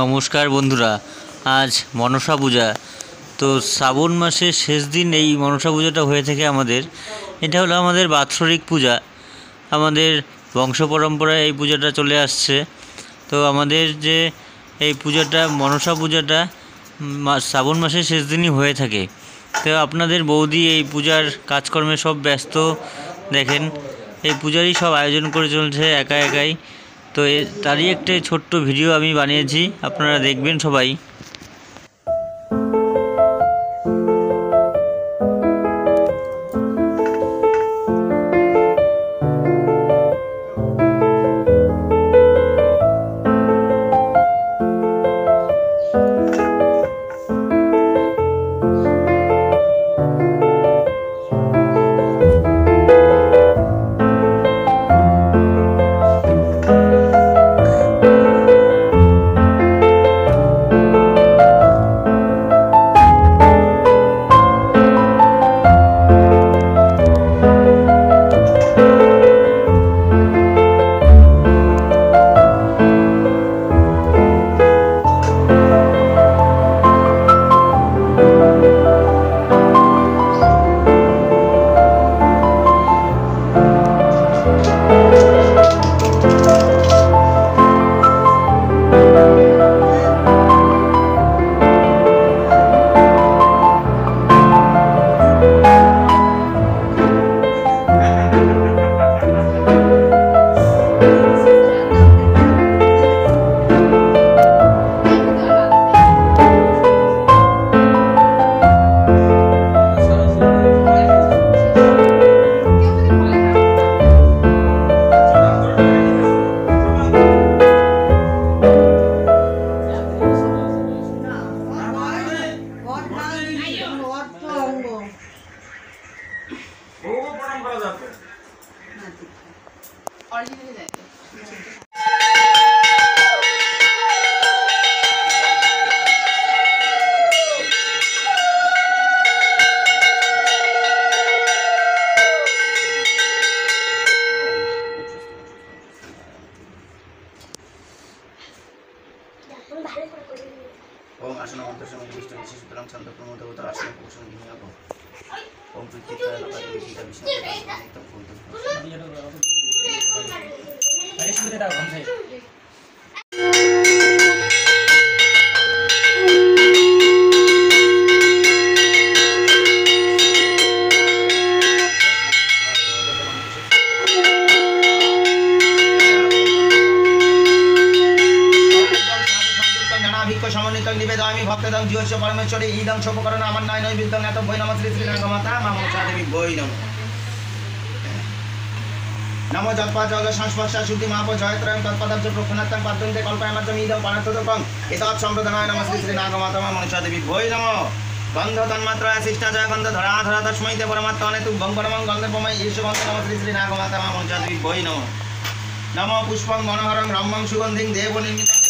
নমস্কার বন্ধুরা, আজ মনসা পূজা। তো শ্রাবণ মাসের শেষ দিন এই মনসা পূজাটা হয়ে থাকে আমাদের। এটা হলো আমাদের বাৎসরিক পূজা, আমাদের বংশ পরম্পরায় এই পূজাটা চলে আসছে। তো আমাদের যে এই পূজাটা মনসা পূজাটা শ্রাবণ মাসের শেষ দিনই হয়ে থাকে। তো আপনাদের বৌদি এই পূজার কাজকর্মে সব ব্যস্ত, দেখেন এই পূজারই সব আয়োজন করে চলছে একা একাই। তো তারই একটা ছোট্ট ভিডিও আমি বানিয়েছি, আপনারা দেখবেন সবাই। ओम आसन मंत्र विशिष्ट सुतराम छंद प्रमोद आसन पोषण विनियोग ओम प्रत्यक्षाय लकाय विशिष्ट अरे सुनते दाओ हमसे निवेदयामि भक्तदं जीवस्य परमेश्वरी ईदं शोभकरण अमन्नाय नैवेद्यं नतं वै नमः श्री श्री नागमाता मनसा देवी वै नमः नमो जत्पा जग संस्पर्श शुद्धि महाप जयत्रयं तत्पदं प्रोक्षणार्थं पाद्यन्ते कल्पयामर्जम् ईदं पानतोकं एतत् सम्प्रदानाय नमः श्री श्री नागमाता मनसा देवी वै नमः गन्ध तन्मात्रा शिष्टा जय गन्ध धरा धरा तस्मै ते परमात्मने तुभ्यं परमं गन्धर्वमय ईश गन्ध नमः श्री श्री नागमाता मनसा देवी वै नमः नमो पुष्पं मनोहरं रम्यं सुगन्धिं देवनिर्मितं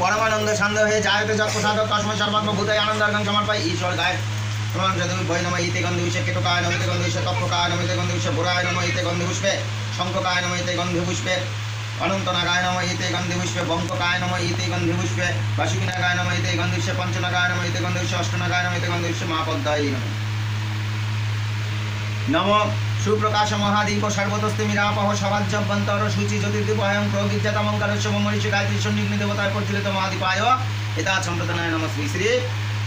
परमानंद छंद हे जायते जप प्रसाद कस्मै सर्वात्म भूताय आनंदार्घं समर्पय ईश्वर गाय नमः जदवि भय नमः इते गंध विषय केतुकाय नमः इते गंध विषय तप्पकाय नमः इते गंध विषय बुराय नमः इते गंध पुष्पे शंखकाय नमः इते गंध पुष्पे अनंतनागाय नमः इते गंध पुष्पे बंककाय नमः इते गंध पुष्पे वासुकिनागाय नमः इते गंध विषय पंचनागाय नमः इते गंध विषय अष्टनागाय नमः इते गंध विषय महापद्दाय नमः सुप्रकाश महादीप सर्वतस्ते मीरापह सभाज्यभ्यंतर शुचि ज्योतिर्दीपयं प्रगिज्यतमंगलस्य ममऋषि गायत्री सन्निग्नि देवताय प्रज्वलित महादीपाय एता सम्प्रदानाय नमः श्री श्री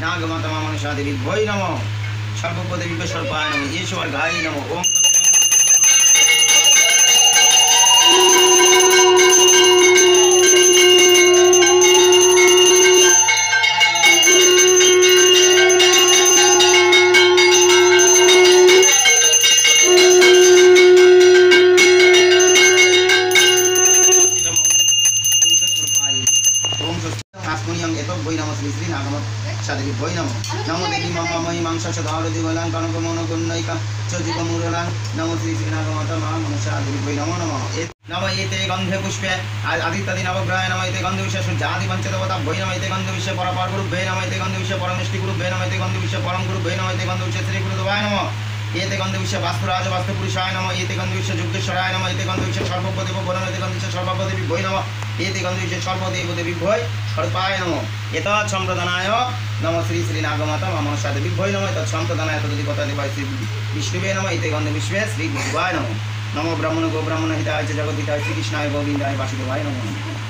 नागमाता मनसा देवी वै नमः सर्वपदेवी स्वरूपाय नमः ईश्वर गाय नमः ओम শ্রী শ্রী নাগমত সাদেবী ভৈ নম নমো দেবী মমময়ী মাংসস্য ধারতি বলাং কনকমন গুণ্যৈকা চজিক মুরলাং নমো শ্রী শ্রী নাগমত মা মনসা দেবী ভৈ নমো নমঃ নমো এতে গন্ধে পুষ্পে আদিত্যাদি নবগ্রহায় নমঃ এতে গন্ধ বিশেষ জাতি পঞ্চদেবতা ভৈ নমঃ এতে গন্ধ বিশ্বে পরপার গুরু ভৈ নমঃ এতে গন্ধ বিশ্বে পরমেষ্টি গুরু ভৈ নমঃ এতে গন্ধ বিশ্বে পরম গুরু ভৈ নমঃ এতে গন্ধ বিশ্বে শ্রী গুরুদেবায় নমঃ এতে গন্ধ বিশ্বে বাস্তুরাজ বাস্তুপুরুষায় নমঃ এতে গন্ধ বিশ্বে যুগেশ্বরায় নমঃ এতে গন্ধ বিশ্বে সর্বদেব বরণ এতে গন্ধ বিশ্বে সর্বদেবী ভৈ নমঃ এতে গন্ধ বিশ্বে সর্বদেব দেবী ভৈ সর্বায় নমঃ এতৎ সম্প্রদানায় নমঃ শ্রী শ্রী নাগমাতা মা মনসা দেবী ভৈ নমঃ এতৎ সম্প্রদানায় তদধিপতা দেবায় শ্রী বিষ্ণুবে নমঃ এতে গন্ধ বিশ্বে শ্রী গুরুদেবায় নমঃ নমো ব্রাহ্মণ গো ব্রাহ্মণ হিতায় চ জগদ্ধিতায় শ্রীকৃষ্ণায় গোবিন্দায় বাসুদেবায় নমঃ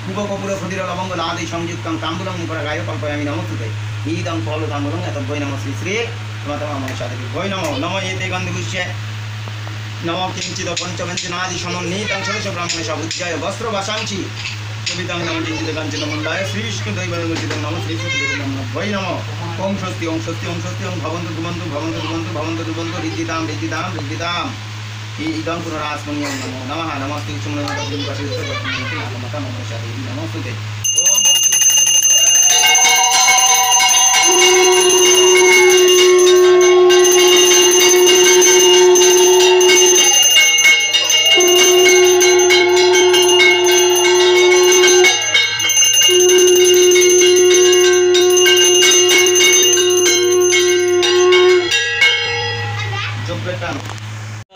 কুব কপুর ক্ষুদির লবঙ্গ লাদি সংযুক্তং তাম্বুলং মুখরাগায় কল্পয়ামি নমস্তুতে ঈদং ফল তাম্বুলং এতৎ ভৈ নমঃ শ্রী শ্রী মাতা মা মনসা দেবী ভৈ নমঃ নমঃ এতে গন্ধ বিশ্বে নমঃ কিঞ্চিদ পঞ্চব্যঞ্জনাদি সমন্বিতং ষোড়শ ব্রাহ্মণেশ বুদ্ধ্যায় বস্ত্র বাসাংসি কবিতাং নমঃ কিঞ্চিদ কাঞ্চন মণ্ডায় শ্রী বিষ্ণু দৈবরঙ্গচিতং নমঃ শ্রী সত্যদেবী নমঃ ভৈ নমঃ ওং স্বস্তি ওং স্বস্তি ওং স্বস্তি ওং ভবন্তু ধুমন্তু ভবন্তু ধুমন্তু ভবন্তু ধুমন্তু ঋদ্ধিতাম ঋদ্ধিতাম ঋদ্ধিতাম ইদং পুনরাস্মন্যং নমো নমঃ নমস্তে উচ্চমূলং নাগমাতা মনসা দেবী নমস্তুতে ওম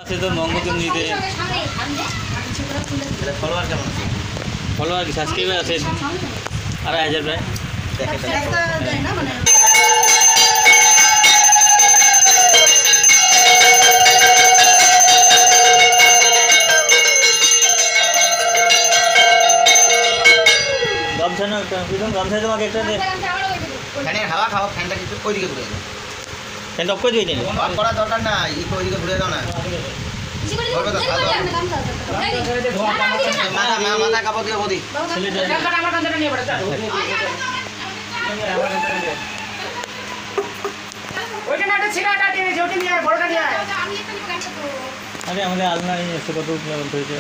আছে তো মঙ্গলচন্দ্রীতে ফলোয়ার কেমন আছে ফলোয়ার কি সাবস্ক্রাইবার আছে 2,500 প্রায় গামছা না গামছা তোমাকে একটা ফ্যানের হাওয়া খাও ফ্যানটা কিছু ওইদিকে ঘুরে দাও ফ্যানটা অফ করে দিয়ে নিলে অফ করার দরকার নাই একটু ওইদিকে ঘুরে দাও না মাথা কাপড় দিয়ে বদি আরে আমাদের আলনা এসে কত হয়েছে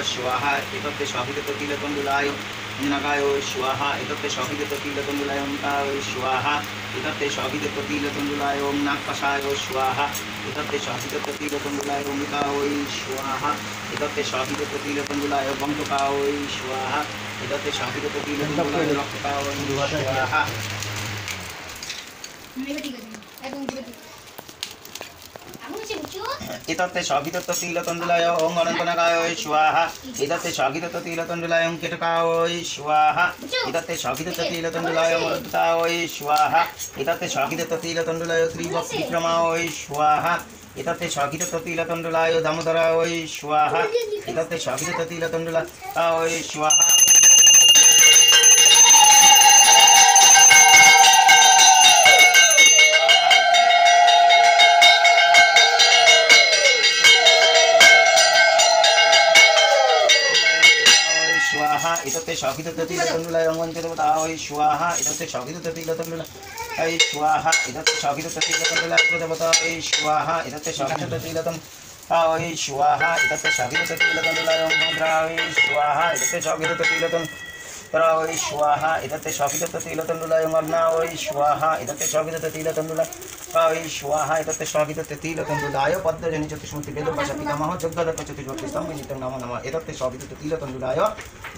स्वाहा एतत्ते स्वाभिगत तिलतण्डुलाय नगाय स्वाहा एतत्ते स्वाभिगत तिलतण्डुलाय ओंकाय स्वाहा एतत्ते स्वाभिगत तिलतण्डुलाय ओं नागपाशाय स्वाहा एतत्ते स्वाभिगत तिलतण्डुलाय ओंकाय स्वाहा एतत्ते स्वाभिगत तिलतण्डुलाय बंटकाय स्वाहा एतत्ते स्वाभिगत तिलतण्डुलाय रक्तकाय स्वाहा एतत्ते स्वाभिगत तिलतण्डुलाय ओं अनन्तनागाय स्वाहा एतत्ते स्वाभिगत तिलतण्डुलाय ओं कीटकाय स्वाहा एतत्ते स्वाभिगत तिलतण्डुलाय मरुत्ताय स्वाहा एतत्ते स्वाभिगत तिलतण्डुलाय त्रिविक्रमाय स्वाहा एतत्ते स्वाभिगत तिलतण्डुलाय दामोदराय स्वाहा एतत्ते स्वाभिगत तिलतण्डुलाय स्वाहा एतत्ते स्वाभिगत तिलतण्डुलाय वंचदेवताय स्वाहा एतत्ते स्वाभिगत तिलतण्डुलाय स्वाहा एतत्ते स्वाभिगत तिलतण्डुलाय प्रदेवताय स्वाहा एतत्ते स्वाभिगत तिलतण्डुलाय स्वाहा एतत्ते स्वाभिगत तिलतण्डुलाय मुद्राय स्वाहा एतत्ते स्वाभिगत तिलतण्डुलाय स्वाहा एतत्ते स्वाभिगत तिलतण्डुलाय अर्णाय स्वाहा एतत्ते स्वाभिगत तिलतण्डुलाय स्वाहा एतत्ते स्वाभिगत तिलतण्डुलाय पद्मजनि चतुष्मूर्ति वेदोपास पितामह जगदत्त चतुष्मूर्ति स्तंभ नित्यं नमो नमः एतत्ते स्वाभिगत तिलतण्डुलाय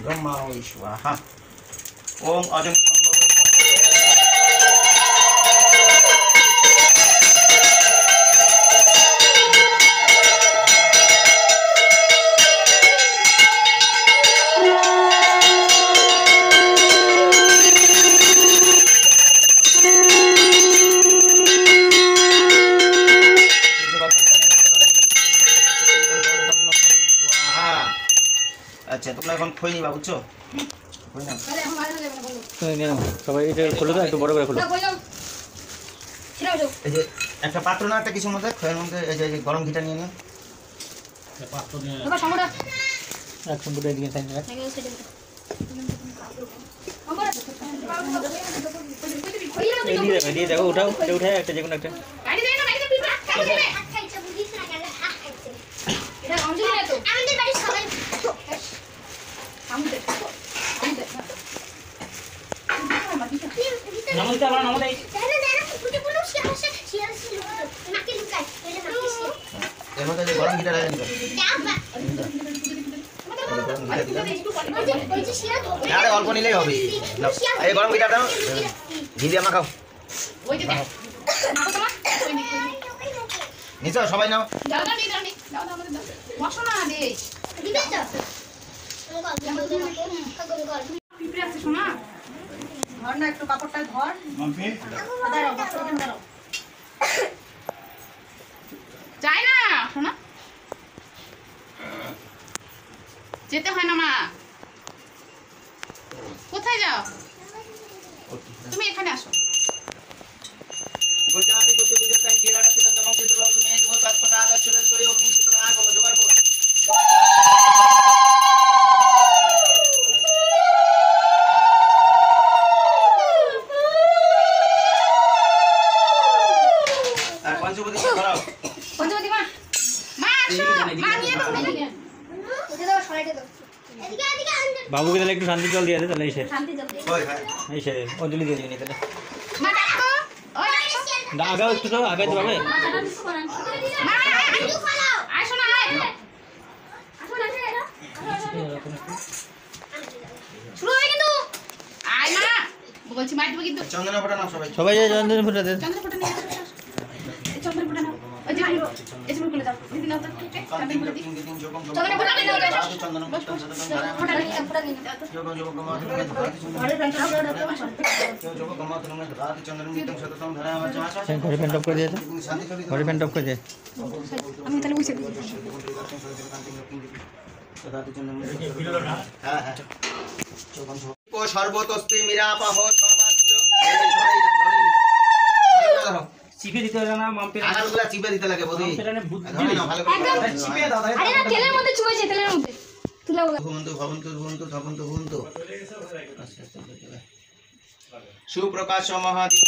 ब्रह्माय स्वाहा ओम अजं একদম খই নিবা বুঝছো খই নাও সবাই এটা খোলো তো একটু বড় করে খোলো। এই যে একটা পাত্র না একটা কিছুর মধ্যে খয়ের মধ্যে এই যে গরম ঘিটা নিয়ে নিও এক সম্পূর্ণ এদিকে সাইড রাখ। দিয়ে দেখো উঠাও, এটা উঠায় একটা যে কোনো একটা। এর মধ্যে যে গরম ঘিটা লাগিয়ে দিবে আরে অল্প নিলেই হবে নাও, এই গরম ঘিটা দাও ঘি দিয়ে মাখাও নিচে সবাই নাও একটু কাপড়টা ধর যাই না শোনা যেতে হয় না মা কোথায় যাও তুমি এখানে আসো गुजराती गुजर गुजर का केला का चिकन दबाव के दबाव में जो का पका दा चुरे चुरे ओपनिंग से तो आ गो जोगाड़ बोल আর पंचवटी कराओ পঞ্চবতী মা মা আসো মা নিয়ে বসো এটা দাও সরাইতে দাও এদিকে এদিকে আনতে বাবুকে তাহলে একটু শান্তি জল দিয়ে দে, তাহলে এসে শান্তি জল দে ओए हां এসে অঞ্জলি দিয়ে দিবি তাহলে। মা ডাকো ওই ডাকো আগাও একটু তো আগাইতে পারবে। মা আলু খাও আসো না আসো না শুরু হবে কিন্তু আয় মা বলছি মার দেব কিন্তু चंदना पटा नाम सबाई সবাই যায় চন্দন ফুটা দে। চন্দ্র ফোটা নিয়ে আসো এই চন্দ্র ফোটা নাও ওই যে পুরো এই যে পুরো যাও দিদি নাও তো চন্দ্র ফোটা দি तीन जो कम চন্দ্র ফোটা নিয়ে নাও चंदन ফোটা নিয়ে ফোটা নিয়ে দাও তো जो कम ঘরে প্যান্টটা দাও দাও जो कम तुम रात चंदन में तुम सततम धरा আমার আশা ঘরে প্যান্ট অফ করে দিয়ে দে, शांति कर ঘরে প্যান্ট অফ করে দে। আমি তাহলে বসে দিই সর্বতস্তি মিরাপহ সর্বাজ্য চিপে দিতে হবে না মাম্পের আগালগুলা চিপে দিতে লাগে বদি পেরানে বুদ্ধি ধরে নাও ভালো করে চিপে দাও আরে না তেলের মধ্যে চুবাইছে তেলের মধ্যে তুলা বলা ভবন্তু ভবন্তু ভবন্তু ভবন্তু ভবন্তু সুপ্রকাশ মহাদীপ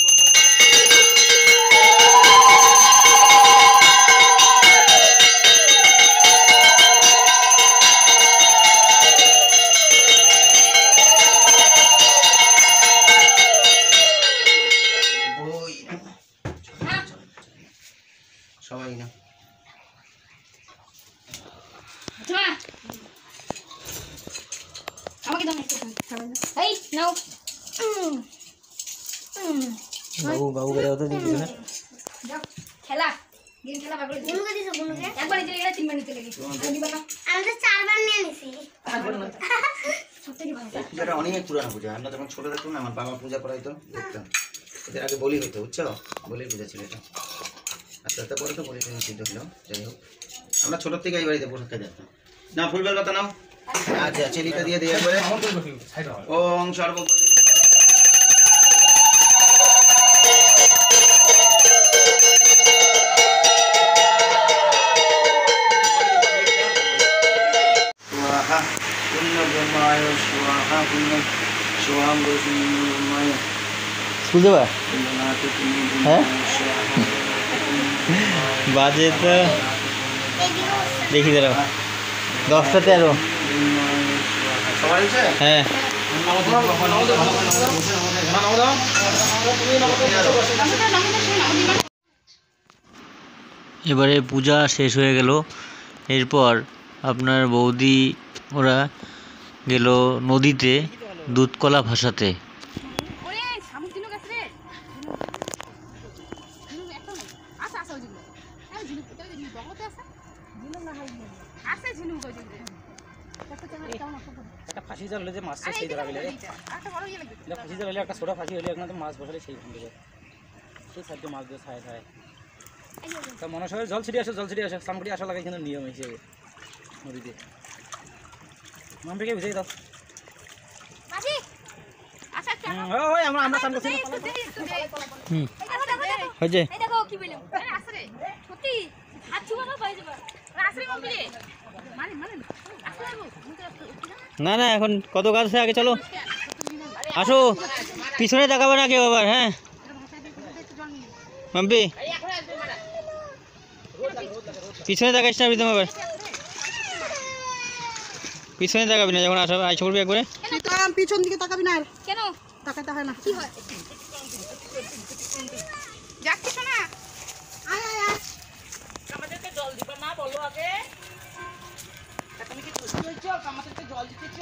সবাই না চল আমাকে দাও একটু এই নাও বাবুকে দাও তো দিয়ে দিবে না। যাও খেলা গেম খেলা বাগলে বুনুকে দিছো বুনুকে একবার নিতে গেলে তিনবার নিতে লাগে দিবা না আমি তো চারবার নিয়ে নিছি সত্যি ভালো পূজাটা অনেক পুরানো পূজা আমরা যখন ছোট থাকতাম না আমার বাবা পূজা করাইতো দেখতাম এদের আগে বলি হতো বুঝছো বলির পূজা ছিল এটা আস্তে আস্তে পরে তো বলি সিদ্ধ হলো যাই হোক আমরা ছোটোর থেকে এই বাড়িতে বসে থাকতে যেতাম না ফুলবেল পাতা নাও আচ্ছা চেলিটা দিয়ে দিয়ে একবারে ওং সর্বপতি स्वाहा पुण्य ब्रह्माय स्वाहा पुण्य स्वाहा ब्रह्माय স্কুল যাবা? पुण्यनाथ হ্যাঁ स्वाहा বাজে তো দেখি দাঁড়াও 10টা 13। সবাই আছে হ্যাঁ এবারে পূজা শেষ হয়ে গেল। এরপর আপনার বৌদি ওরা গেল নদীতে দুধকলা ভাসাতে। ওরে শামুক ঝিনুক আছে রে ঝিনুক একটা আছে আছে ওই ঝিনুক এই ঝিনুক তো ঝিনুক বগতে আছে ঝিনুক না হয় আছে ঝিনুক ওই ঝিনুক একটা চামচ দাও না একটা ফাঁসি জাল হলে যে মাছটা আরে সেই ধরা গেলে রে একটা বড় ইয়ে লাগবে এটা ফাঁসি জাল হলে একটা ছোট ফাঁসি হলে এখন তো মাছ বসালে সেই ভাঙবে যায় সেই সাইডে মাছ দিয়ে ছায় ছায় তা মনে হয় জল ছিটিয়ে আসে স্নান করে আসা লাগে কিন্তু নিয়ম হিসেবে নদীতে মাম্পিকে বুঝিয়ে দাও। মাসি আচ্ছা আচ্ছা ওই আমরা স্নান করছি একটু দেই একটু দেই হুম দেখো হয়েছে এই দেখো কি বললাম আরে আসরে সত্যি হাত ছুবা না পাই যাবে আসরে মাম্পি রে মানে মানে আসরে মুখে না না এখন কত কাজ আছে আগে চলো আসো পিছনে তাকাবে না কেউ আবার হ্যাঁ মাম্পি পিছনে তাকাইস না প্রীতম আবার পিছনে তাকাবি না যখন আসবে আইসা করবি একবারে প্রীতম পিছন দিকে তাকাবি না আর কেন তাকাতে হয় না কি হয় যাচ্ছিস না আয় আয় আয় আমাদেরকে জল দিবা না বলো আগে তুমি কি খুশি হয়েছো আমাদেরকে জল দিতেছো